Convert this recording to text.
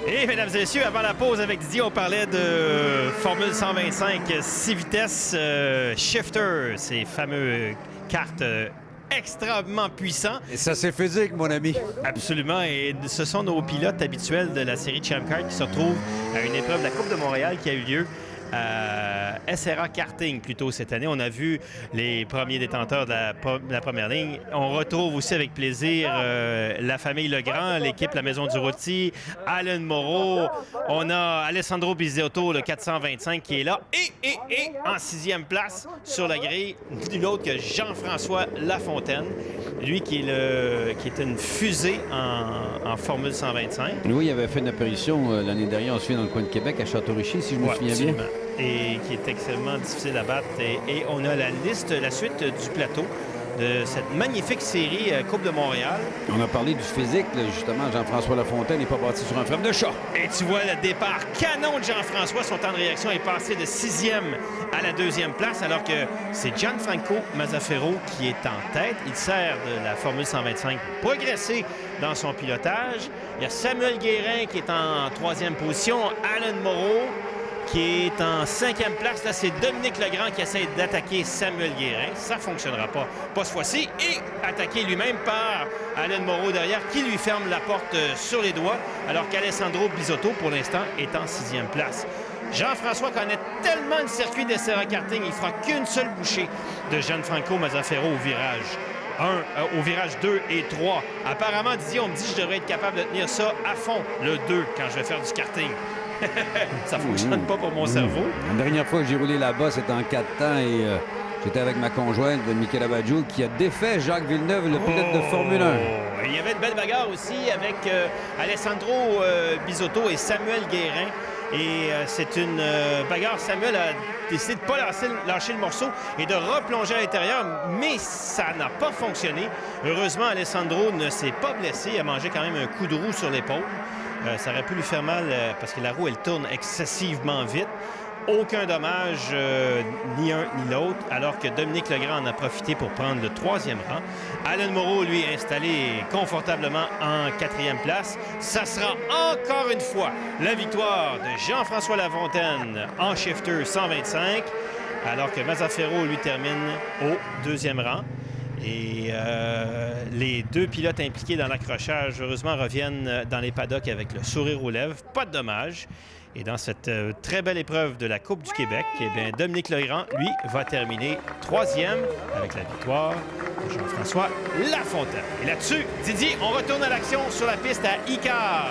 Et mesdames et messieurs, avant la pause avec Didier, on parlait de Formule 125 6 vitesses shifter, ces fameux cartes extrêmement puissants. Et ça, c'est physique, mon ami. Absolument, et ce sont nos pilotes habituels de la série Champ Car qui se retrouvent à une épreuve de la Coupe de Montréal qui a eu lieu à SRA Karting plus tôt cette année. On a vu les premiers détenteurs de la première ligne. On retrouve aussi avec plaisir la famille Legrand, l'équipe La Maison du Rôti, Alan Moreau. On a Alessandro Bisotto, le 425, qui est là. Et en 6e place sur la grille, nul autre que Jean-François Lafontaine. Lui qui est une fusée en Formule 125. Oui, il avait fait une apparition l'année dernière, on se fait dans le coin de Québec, à Château-Richer, si je me souviens absolument. bien. Et qui est extrêmement difficile à battre. Et on a la suite du plateau de cette magnifique série Coupe de Montréal. On a parlé du physique, là, justement. Jean-François Lafontaine n'est pas bâti sur un frein de chat. Et tu vois le départ canon de Jean-François. Son temps de réaction est passé de 6e à la 2e place, alors que c'est Gianfranco Mazzaferro qui est en tête. Il sert de la Formule 125 pour progresser dans son pilotage. Il y a Samuel Guérin qui est en 3e position. Alan Moreau qui est en 5e place. Là, c'est Dominique Legrand qui essaie d'attaquer Samuel Guérin. Ça ne fonctionnera pas cette fois-ci. Et attaqué lui-même par Alan Moreau derrière, qui lui ferme la porte sur les doigts, alors qu'Alessandro Bisotto, pour l'instant, est en 6e place. Jean-François connaît tellement le circuit des SRA Karting, il ne fera qu'une seule bouchée de Gianfranco Mazzaferro au virage 2 et 3. Apparemment, Didier, on me dit que je devrais être capable de tenir ça à fond, le 2, quand je vais faire du karting. Ça fonctionne pas pour mon cerveau. La dernière fois que j'ai roulé là-bas, c'était en 4 temps et j'étais avec ma conjointe, Michaela Baggio, qui a défait Jacques Villeneuve, le pilote de Formule 1. Il y avait une belle bagarre aussi avec Alessandro Bisotto et Samuel Guérin. Et c'est une bagarre. Samuel a décidé de ne pas lâcher le morceau et de replonger à l'intérieur, mais ça n'a pas fonctionné. Heureusement, Alessandro ne s'est pas blessé. Il a mangé quand même un coup de roue sur l'épaule. Ça aurait pu lui faire mal parce que la roue, elle tourne excessivement vite. Aucun dommage, ni un ni l'autre, alors que Dominique Legrand en a profité pour prendre le 3e rang. Alan Moreau, lui, installé confortablement en 4e place. Ça sera encore une fois la victoire de Jean-François Lafontaine en shifter 125, alors que Mazzaferro, lui, termine au 2e rang. Et les deux pilotes impliqués dans l'accrochage, heureusement, reviennent dans les paddocks avec le sourire aux lèvres. Pas de dommages. Et dans cette très belle épreuve de la Coupe du Québec, eh bien, Dominique Legrand, lui, va terminer 3e avec la victoire de Jean-François Lafontaine. Et là-dessus, Didier, on retourne à l'action sur la piste à Icar.